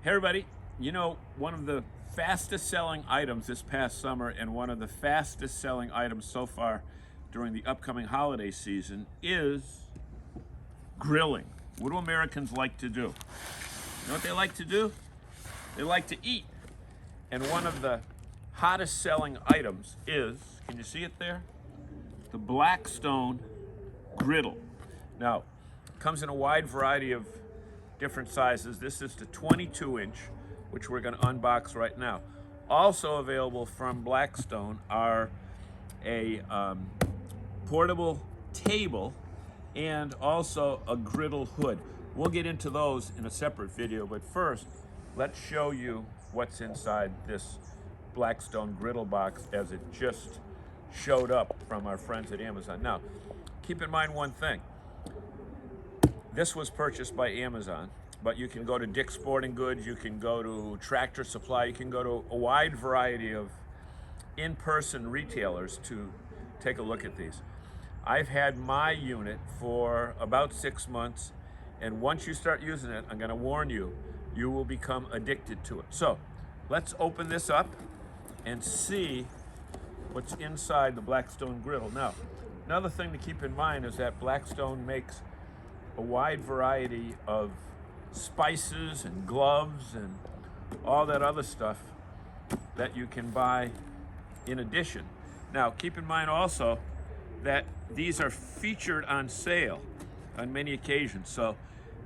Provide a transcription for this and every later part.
Hey everybody, you know, one of the fastest selling items this past summer and one of the fastest selling items so far during the upcoming holiday season is grilling. What do Americans like to do? You know what they like to do? They like to eat. And one of the hottest selling items is, can you see it there? The Blackstone Griddle. Now, it comes in a wide variety of different sizes. This is the 22-inch, which we're going to unbox right now. Also available from Blackstone are a portable table and also a griddle hood. We'll get into those in a separate video, but first, let's show you what's inside this Blackstone griddle box as it just showed up from our friends at Amazon. Now, keep in mind one thing. This was purchased by Amazon, but you can go to Dick's Sporting Goods, you can go to Tractor Supply, you can go to a wide variety of in-person retailers to take a look at these. I've had my unit for about 6 months, and once you start using it, I'm going to warn you, you will become addicted to it. So let's open this up and see what's inside the Blackstone griddle. Now, another thing to keep in mind is that Blackstone makes a wide variety of spices and gloves and all that other stuff that you can buy in addition. Now, keep in mind also that these are featured on sale on many occasions. So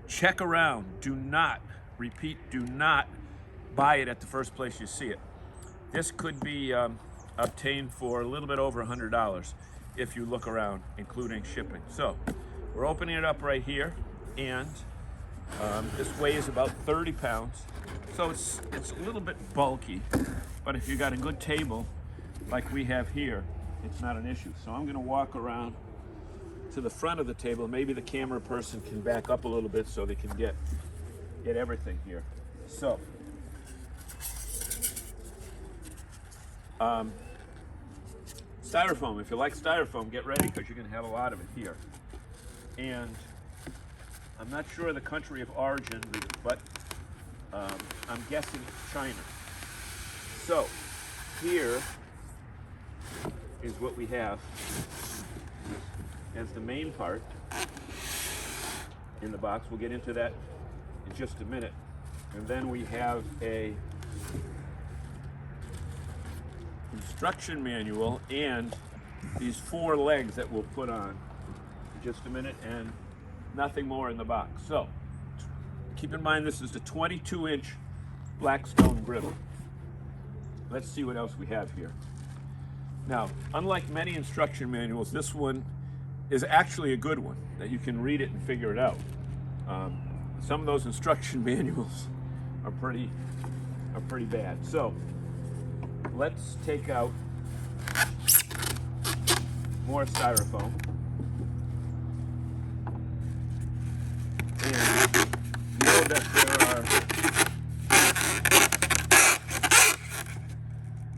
check around. Do not, repeat, do not buy it at the first place you see it. This could be obtained for a little bit over $100 if you look around, including shipping. So we're opening it up right here, and this weighs about 30 pounds. So it's a little bit bulky, but if you got a good table like we have here, it's not an issue. So I'm gonna walk around to the front of the table. Maybe the camera person can back up a little bit so they can get everything here. So, styrofoam. If you like styrofoam, get ready because you're gonna have a lot of it here. And I'm not sure the country of origin, but I'm guessing it's China. So here is what we have as the main part in the box. We'll get into that in just a minute. And then we have a instruction manual and these 4 legs that we'll put on in just a minute, and nothing more in the box. So keep in mind this is the 22-inch Blackstone griddle. Let's see what else we have here. Now, unlike many instruction manuals, this one is actually a good one that you can read it and figure it out. Some of those instruction manuals are pretty bad. So let's take out more styrofoam. And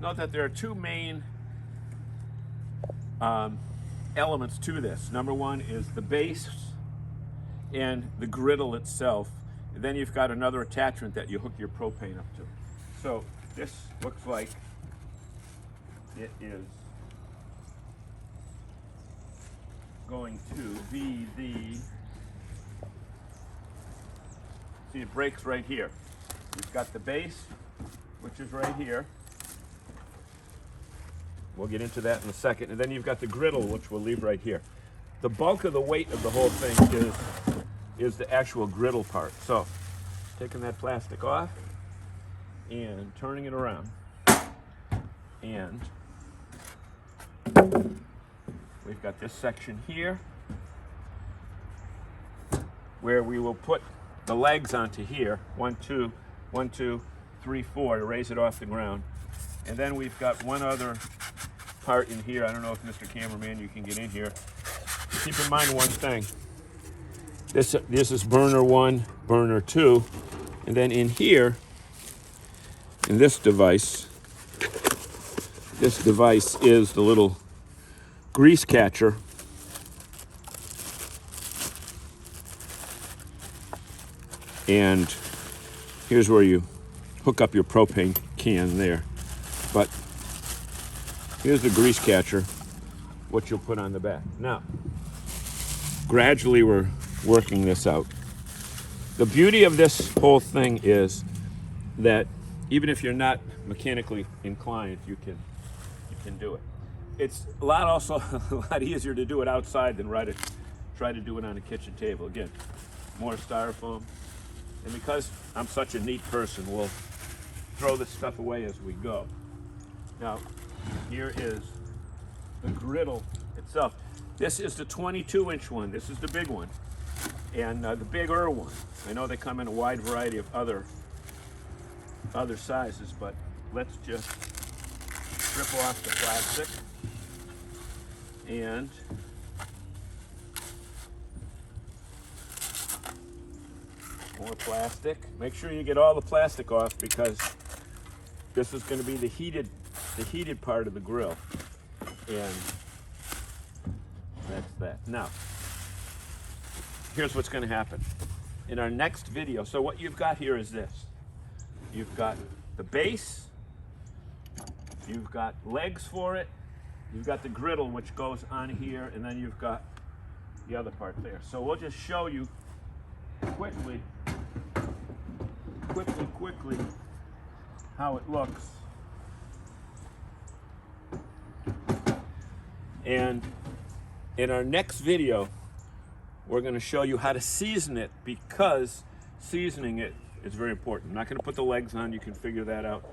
know that there are 2 main elements to this. Number one is the base and the griddle itself. And then you've got another attachment that you hook your propane up to. So this looks like it is going to be the, see, it breaks right here. You've got the base, which is right here. We'll get into that in a second. And then you've got the griddle, which we'll leave right here. The bulk of the weight of the whole thing is the actual griddle part. So taking that plastic off and turning it around. And we've got this section here where we will put the legs onto here. 1, 2, 1, 2, 3, 4 to raise it off the ground. And then we've got one other part in here. I don't know if Mr. Cameraman, you can get in here. Keep in mind one thing. This is burner 1, burner 2, and then in here, in this device is the little grease catcher and here's where you hook up your propane can there. But here's the grease catcher, what you'll put on the back. Now, gradually we're working this out. The beauty of this whole thing is that even if you're not mechanically inclined, you can do it. It's a lot easier to do it outside than try to do it on a kitchen table. Again, more styrofoam. And because I'm such a neat person, we'll throw this stuff away as we go. Now, here is the griddle itself. This is the 22-inch one. This is the big one. And the bigger one. I know they come in a wide variety of other sizes, but let's just strip off the plastic. And more plastic. Make sure you get all the plastic off because this is going to be the heated part of the grill. And that's that. Now, here's what's going to happen. In our next video, so what you've got here is this. You've got the base, you've got legs for it, you've got the griddle which goes on here, and then you've got the other part there. So we'll just show you quickly how it looks. And in our next video, we're going to show you how to season it, because seasoning it is very important. I'm not going to put the legs on, you can figure that out.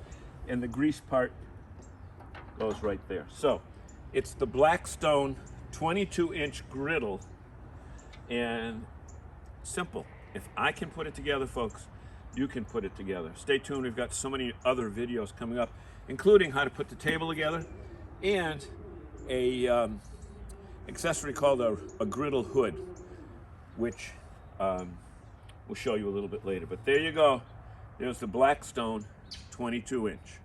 And the grease part goes right there. So it's the Blackstone 22-inch griddle, and simple. If I can put it together, folks, you can put it together. Stay tuned, we've got so many other videos coming up, including how to put the table together and a accessory called a griddle hood, which we'll show you a little bit later. But there you go. There's the Blackstone 22-inch.